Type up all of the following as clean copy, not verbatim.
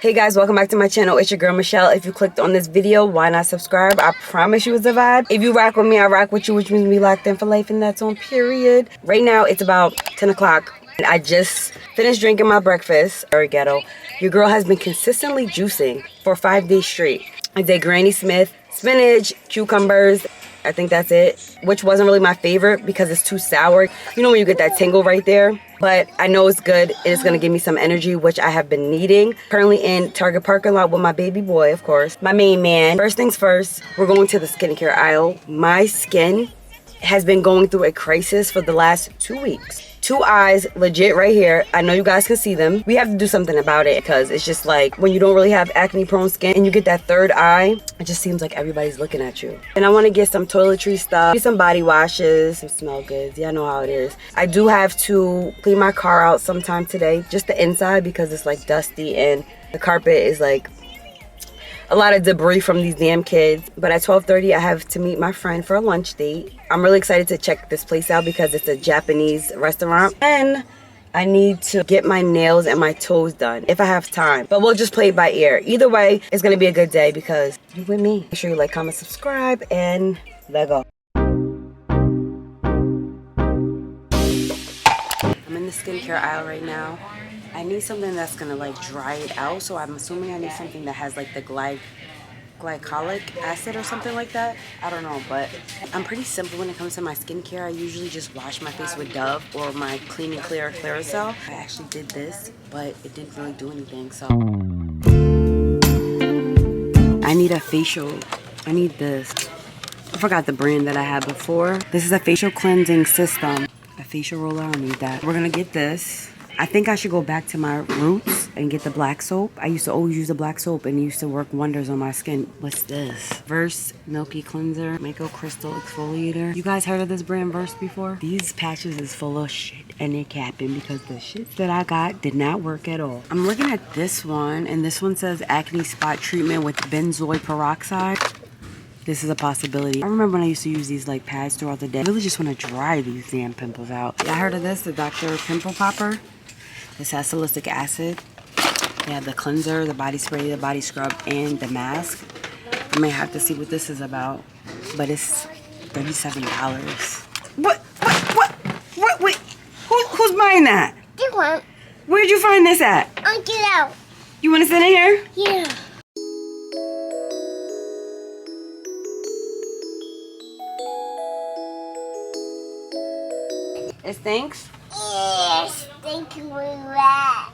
Hey guys, welcome back to my channel. It's your girl Michelle. If you clicked on this video, why not subscribe? I promise you it's a vibe. If you rock with me, I rock with you, which means we locked in for life, and that's on period. Right now it's about 10 o'clock. I just finished drinking my breakfast. Very ghetto. Your girl has been consistently juicing for 5 days straight. I did Granny Smith, spinach, cucumbers. I think that's it, which wasn't really my favorite because it's too sour. You know when you get that tingle right there? But I know it's good. It's going to give me some energy, which I have been needing. Currently in Target parking lot with my baby boy, of course. My main man. First things first, we're going to the skincare aisle. My skin has been going through a crisis for the last 2 weeks. 2 eyes, legit right here. I know you guys can see them. We have to do something about it because it's just like when you don't really have acne prone skin and you get that third eye, it just seems like everybody's looking at you. And I want to get some toiletry stuff, get some body washes, some smell goods. Yeah, I know how it is. I do have to clean my car out sometime today, just the inside because it's like dusty and the carpet is like a lot of debris from these damn kids. But at 12:30 I have to meet my friend for a lunch date. I'm really excited to check this place out because it's a Japanese restaurant and I need to get my nails and my toes done if I have time, but we'll just play it by ear. Either way, it's gonna be a good day because you're with me. Make sure you like, comment, subscribe, and let go. I'm in the skincare aisle right now. I need something that's gonna like dry it out, so I'm assuming I need something that has like the glycolic acid or something like that. I don't know, but I'm pretty simple when it comes to my skincare. I usually just wash my face with Dove or my Clean and Clear Clearasil. I actually did this, but it didn't really do anything, so I need a facial. I need this. I forgot the brand that I had before. This is a facial cleansing system. A facial roller, I need that. We're gonna get this. I think I should go back to my roots and get the black soap. I used to always use the black soap and it used to work wonders on my skin. What's this? Verse Milky Cleanser, Mako Crystal Exfoliator. You guys heard of this brand Verse before? These patches is full of shit and they're capping because the shit that I got did not work at all. I'm looking at this one and this one says acne spot treatment with benzoyl peroxide. This is a possibility. I remember when I used to use these like pads throughout the day. I really just want to dry these damn pimples out. I heard of this, the Dr. Pimple Popper. This has salicylic acid. They have the cleanser, the body spray, the body scrub, and the mask. I may have to see what this is about, but it's $37. What? Wait, who's buying that? This one. Where'd you find this at? I'll get out. You want to sit in here? Yeah. It stinks? Yes. Thank you very much.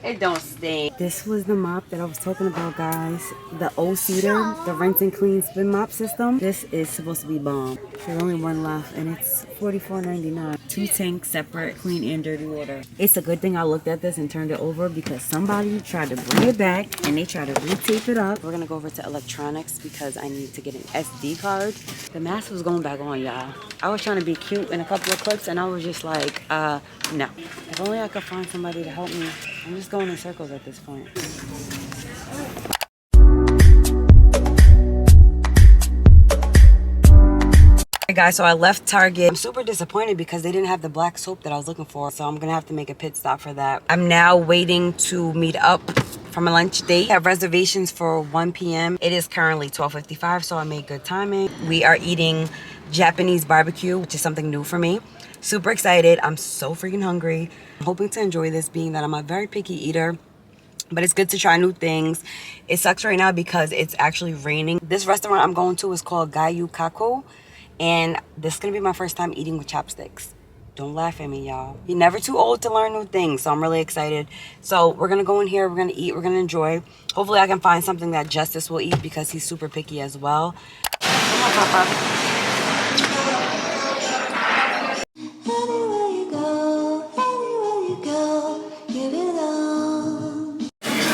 It don't stink. This was the mop that I was talking about, guys. The O-Cedar, the rinse and clean spin mop system. This is supposed to be bomb. There's only one left and it's $44.99. 2 tanks separate, clean and dirty water. It's a good thing I looked at this and turned it over because somebody tried to bring it back and they tried to retape it up. We're gonna go over to electronics because I need to get an SD card. The mask was going back on, y'all. I was trying to be cute in a couple of clips and I was just like, no. If only I could find somebody to help me. I'm just going in circles at this point. Hey guys, so I left Target. I'm super disappointed because they didn't have the black soap that I was looking for, so I'm gonna have to make a pit stop for that. I'm now waiting to meet up from a lunch date. I have reservations for 1 p.m. It is currently 12:55, so I made good timing. We are eating Japanese barbecue, which is something new for me. Super excited. I'm so freaking hungry. I'm hoping to enjoy this, being that I'm a very picky eater, but it's good to try new things. It sucks right now because it's actually raining. This restaurant I'm going to is called Gayu Kako, and this is gonna be my first time eating with chopsticks. Don't laugh at me, y'all. You're never too old to learn new things, so I'm really excited. So we're gonna go in here, we're gonna eat, we're gonna enjoy. Hopefully I can find something that Justice will eat because he's super picky as well. Come on, Papa.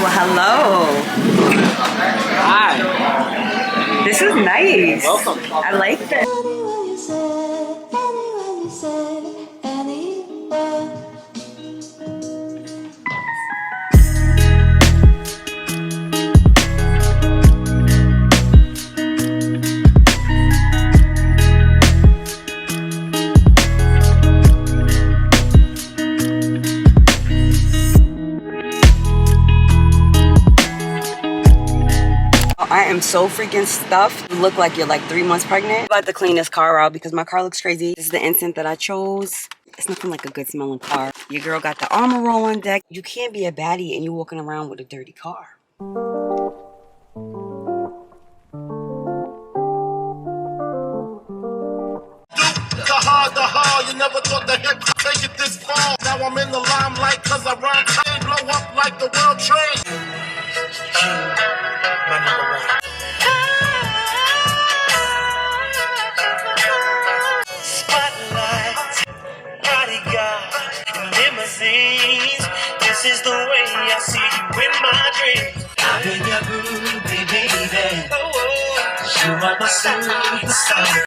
Well, hello. Hi. This is nice. Welcome. I like this. I am so freaking stuffed. You look like you're like 3 months pregnant. I'm about to clean this car out because my car looks crazy. This is the instant that I chose. It's nothing like a good smelling car. Your girl got the Armor Roll on deck. You can't be a baddie and you're walking around with a dirty car. You never thought the hip could take it this far. Now I'm in the limelight cause I rhyme tight, blow up like the world trade. My number one. Spotlight, bodyguard, limousines. This is the way I see you in my dreams. I've been your groovy baby. Oh, you are my superstar.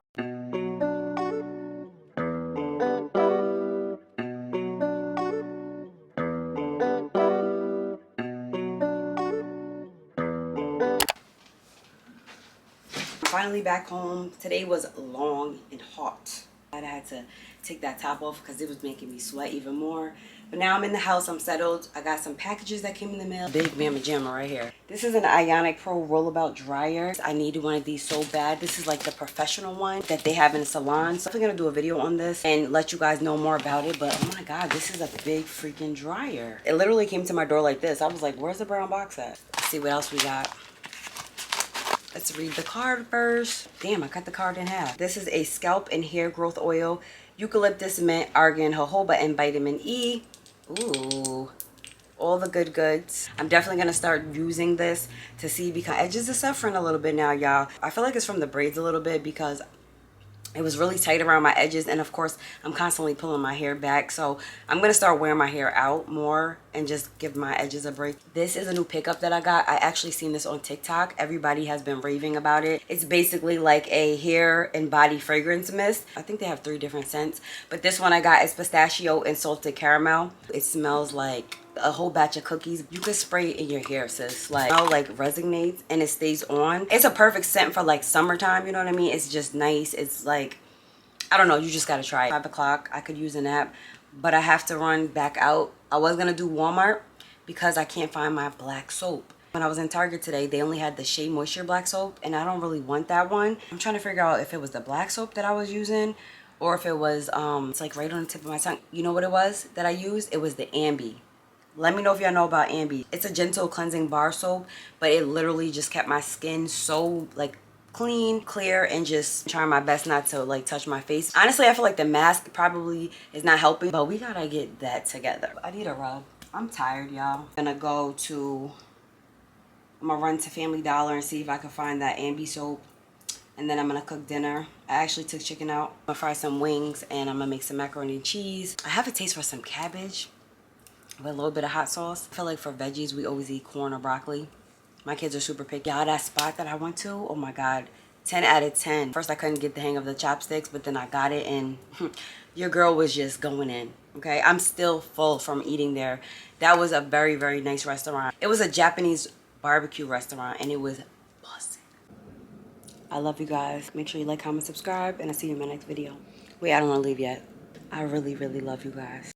Finally back home. Today was long and hot. I had to take that top off because it was making me sweat even more. But now I'm in the house, I'm settled. I got some packages that came in the mail. Big Mama Jamma right here. This is an Ionic Pro Rollabout dryer. I needed one of these so bad. This is like the professional one that they have in the salon. So I'm gonna do a video on this and let you guys know more about it. But oh my God, this is a big freaking dryer. It literally came to my door like this. I was like, where's the brown box at? Let's see what else we got. Let's read the card first. Damn, I cut the card in half. This is a scalp and hair growth oil, eucalyptus, mint, argan, jojoba, and vitamin E. Ooh, all the good goods. I'm definitely gonna start using this to see because edges are suffering a little bit now, y'all. I feel like it's from the braids a little bit because it was really tight around my edges, and of course I'm constantly pulling my hair back, so I'm gonna start wearing my hair out more and just give my edges a break. This is a new pickup that I got. I actually seen this on TikTok. Everybody has been raving about it. It's basically like a hair and body fragrance mist. I think they have 3 different scents, but this one I got is pistachio and salted caramel. It smells like a whole batch of cookies. You could spray it in your hair, sis. Like, it like resonates and it stays on. It's a perfect scent for like summertime, you know what I mean? It's just nice. It's like, I don't know, you just gotta try it. 5 o'clock, I could use a nap, but I have to run back out. I was gonna do Walmart because I can't find my black soap. When I was in Target today, they only had the Shea Moisture black soap, and I don't really want that one. I'm trying to figure out if it was the black soap that I was using or if it was, it's like right on the tip of my tongue. You know what it was that I used? It was the Ambi. Let me know if y'all know about Ambi. It's a gentle cleansing bar soap, but it literally just kept my skin so like clean, clear, and just trying my best not to like touch my face. Honestly, I feel like the mask probably is not helping, but we gotta get that together. I need a rub. I'm tired, y'all. I'm gonna run to Family Dollar and see if I can find that Ambi soap. And then I'm gonna cook dinner. I actually took chicken out. I'm gonna fry some wings and I'm gonna make some macaroni and cheese. I have a taste for some cabbage with a little bit of hot sauce. I feel like for veggies, we always eat corn or broccoli. My kids are super picky. Y'all, that spot that I went to, oh my God, 10 out of 10. First, I couldn't get the hang of the chopsticks, but then I got it and your girl was just going in, okay? I'm still full from eating there. That was a very, very nice restaurant. It was a Japanese barbecue restaurant and it was busting. I love you guys. Make sure you like, comment, subscribe, and I'll see you in my next video. Wait, I don't want to leave yet. I really, really love you guys.